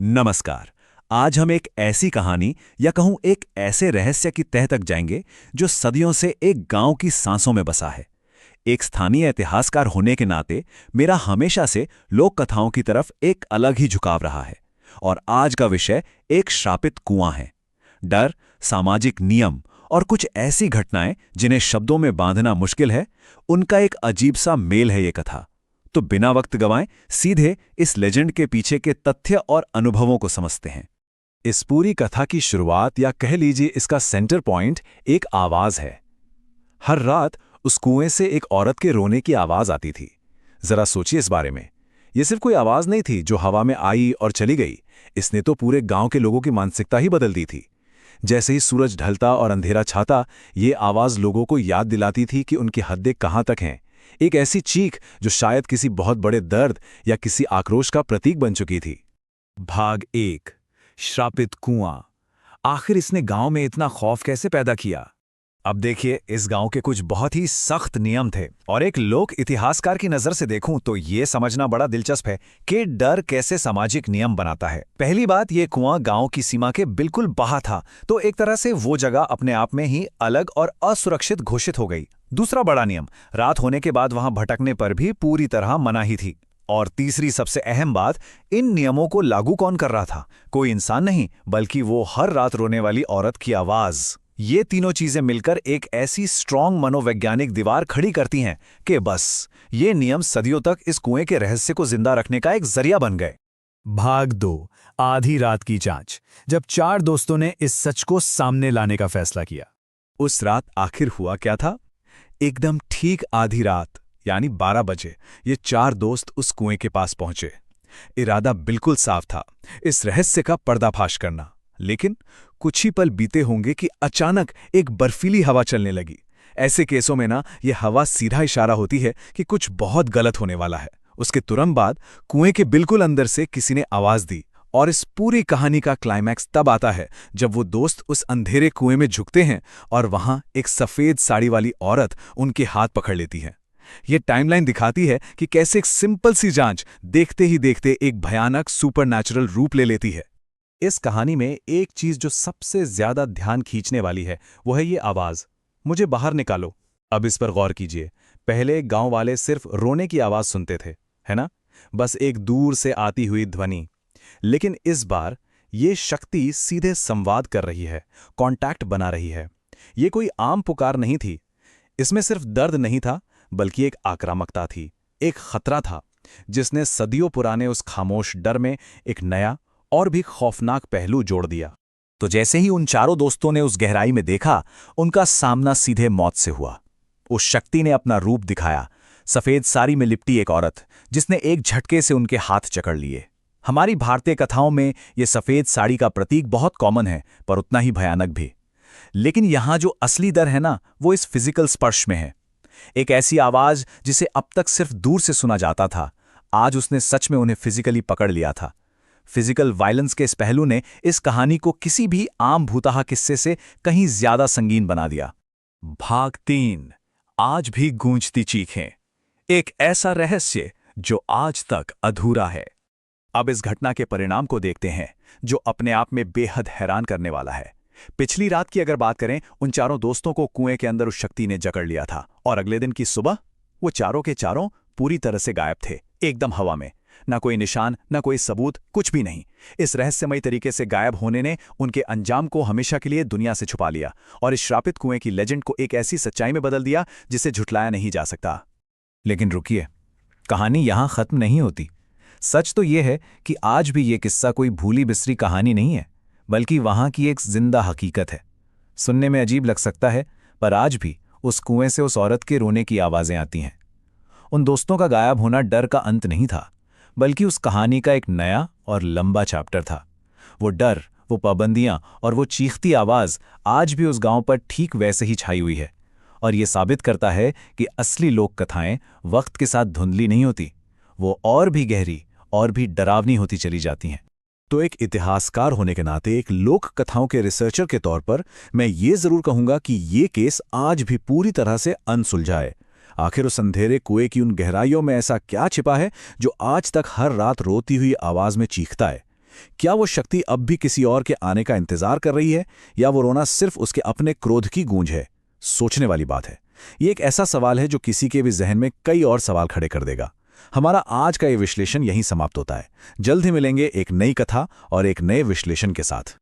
नमस्कार। आज हम एक ऐसी कहानी या कहूं एक ऐसे रहस्य की तह तक जाएंगे जो सदियों से एक गांव की सांसों में बसा है। एक स्थानीय इतिहासकार होने के नाते मेरा हमेशा से लोक कथाओं की तरफ एक अलग ही झुकाव रहा है। और आज का विषय एक श्रापित कुआं है। डर, सामाजिक नियम और कुछ ऐसी घटनाएं जिन्हें शब्दों में बांधना मुश्किल है, उनका एक अजीब सा मेल है ये कथा। तो बिना वक्त गंवाए सीधे इस लेजेंड के पीछे के तथ्य और अनुभवों को समझते हैं। इस पूरी कथा की शुरुआत या कह लीजिए इसका सेंटर पॉइंट एक आवाज है। हर रात उस कुएं से एक औरत के रोने की आवाज आती थी। जरा सोचिए इस बारे में। ये सिर्फ कोई आवाज नहीं थी जो हवा में आई और चली गई। इसने तो पूरे गांव के लोगों की मानसिकता ही बदल दी थी। जैसे ही सूरज ढलता और अंधेरा छाता, ये आवाज लोगों को याद दिलाती थी कि उनकी हदें कहां तक हैं। एक ऐसी चीख जो शायद किसी बहुत बड़े दर्द या किसी आक्रोश का प्रतीक बन चुकी थी। भाग 1, श्रापित कुआं। आखिर इसने गांव में इतना खौफ कैसे पैदा किया? अब देखिए, इस गांव के कुछ बहुत ही सख्त नियम थे और एक लोक इतिहासकार की नजर से देखूं तो ये समझना बड़ा दिलचस्प है कि डर कैसे सामाजिक नियम बनाता है। पहली बात, ये कुआं गांव की सीमा के बिल्कुल बाहर था, तो एक तरह से वो जगह अपने आप में ही अलग और असुरक्षित घोषित हो गई। दूसरा बड़ा नियम, रात होने के बाद वहां भटकने पर भी पूरी तरह मनाही थी। और तीसरी सबसे अहम बात, इन नियमों को लागू कौन कर रहा था? कोई इंसान नहीं, बल्कि वो हर रात रोने वाली औरत की आवाज। ये तीनों चीजें मिलकर एक ऐसी स्ट्रॉन्ग मनोवैज्ञानिक दीवार खड़ी करती हैं कि बस ये नियम सदियों तक इस कुएं के रहस्य को जिंदा रखने का एक जरिया बन गए। भाग 2, आधी रात की जांच। जब 4 दोस्तों ने इस सच को सामने लाने का फैसला किया। उस रात आखिर हुआ क्या था? एकदम ठीक आधी रात यानी 12 बजे ये 4 दोस्त उस कुएं के पास पहुंचे। इरादा बिल्कुल साफ था, इस रहस्य का पर्दाफाश करना। लेकिन कुछ ही पल बीते होंगे कि अचानक एक बर्फीली हवा चलने लगी। ऐसे केसों में ना, ये हवा सीधा इशारा होती है कि कुछ बहुत गलत होने वाला है। उसके तुरंत बाद कुएं के बिल्कुल अंदर से किसी ने आवाज दी। और इस पूरी कहानी का क्लाइमैक्स तब आता है जब वो दोस्त उस अंधेरे कुएं में झुकते हैं और वहां एक सफेद साड़ी वाली औरत उनके हाथ पकड़ लेती है। ये टाइमलाइन दिखाती है कि कैसे एक सिंपल सी जांच देखते ही देखते एक भयानक सुपरनैचुरल रूप ले लेती है। इस कहानी में एक चीज जो सबसे ज्यादा ध्यान खींचने वाली है, वो है ये आवाज, मुझे बाहर निकालो। अब इस पर गौर कीजिए। पहले गांव वाले सिर्फ रोने की आवाज सुनते थे, है ना? बस एक दूर से आती हुई ध्वनि। लेकिन इस बार ये शक्ति सीधे संवाद कर रही है, कांटेक्ट बना रही है। ये कोई आम पुकार नहीं थी। इसमें सिर्फ दर्द नहीं था, बल्कि एक आक्रामकता थी, एक खतरा था, जिसने सदियों पुराने उस खामोश डर में एक नया और भी खौफनाक पहलू जोड़ दिया। तो जैसे ही उन चारों दोस्तों ने उस गहराई में देखा, उनका सामना सीधे मौत से हुआ। उस शक्ति ने अपना रूप दिखाया, सफेद साड़ी में लिपटी एक औरत, जिसने एक झटके से उनके हाथ जकड़ लिए। हमारी भारतीय कथाओं में यह सफेद साड़ी का प्रतीक बहुत कॉमन है, पर उतना ही भयानक भी। लेकिन यहां जो असली डर है ना, वो इस फिजिकल स्पर्श में है। एक ऐसी आवाज जिसे अब तक सिर्फ दूर से सुना जाता था, आज उसने सच में उन्हें फिजिकली पकड़ लिया था। फिजिकल वायलेंस के इस पहलू ने इस कहानी को किसी भी आम भूतहा किस्से से कहीं ज्यादा संगीन बना दिया। भाग 3, आज भी गूंजती चीखें। एक ऐसा रहस्य जो आज तक अधूरा है। अब इस घटना के परिणाम को देखते हैं, जो अपने आप में बेहद हैरान करने वाला है। पिछली रात की अगर बात करें, उन चारों दोस्तों को कुएं के अंदर उस शक्ति ने जकड़ लिया था और अगले दिन की सुबह वो चारों के चारों पूरी तरह से गायब थे, एकदम हवा में। ना कोई निशान, ना कोई सबूत, कुछ भी नहीं। इस रहस्यमयी तरीके से गायब होने ने उनके अंजाम को हमेशा के लिए दुनिया से छुपा लिया और इस श्रापित कुएं की लेजेंड को एक ऐसी सच्चाई में बदल दिया जिसे झुठलाया नहीं जा सकता। लेकिन रुकिए, कहानी यहां खत्म नहीं होती। सच तो यह है कि आज भी यह किस्सा कोई भूली बिसरी कहानी नहीं है, बल्कि वहां की एक जिंदा हकीकत है। सुनने में अजीब लग सकता है, पर आज भी उस कुएं से उस औरत के रोने की आवाजें आती हैं। उन दोस्तों का गायब होना डर का अंत नहीं था, बल्कि उस कहानी का एक नया और लंबा चैप्टर था। वो डर, वो पाबंदियां और वो चीखती आवाज आज भी उस गांव पर ठीक वैसे ही छाई हुई है। और ये साबित करता है कि असली लोक कथाएं वक्त के साथ धुंधली नहीं होती, वो और भी गहरी और भी डरावनी होती चली जाती हैं। तो एक इतिहासकार होने के नाते, एक लोक कथाओं के रिसर्चर के तौर पर मैं ये जरूर कहूंगा कि ये केस आज भी पूरी तरह से अनसुलझा है। आखिर उस अंधेरे कुएं की उन गहराइयों में ऐसा क्या छिपा है जो आज तक हर रात रोती हुई आवाज में चीखता है? क्या वो शक्ति अब भी किसी और के आने का इंतजार कर रही है, या वो रोना सिर्फ उसके अपने क्रोध की गूंज है? सोचने वाली बात है। ये एक ऐसा सवाल है जो किसी के भी जहन में कई और सवाल खड़े कर देगा। हमारा आज का ये विश्लेषण यहीं समाप्त होता है। जल्द ही मिलेंगे एक नई कथा और एक नए विश्लेषण के साथ।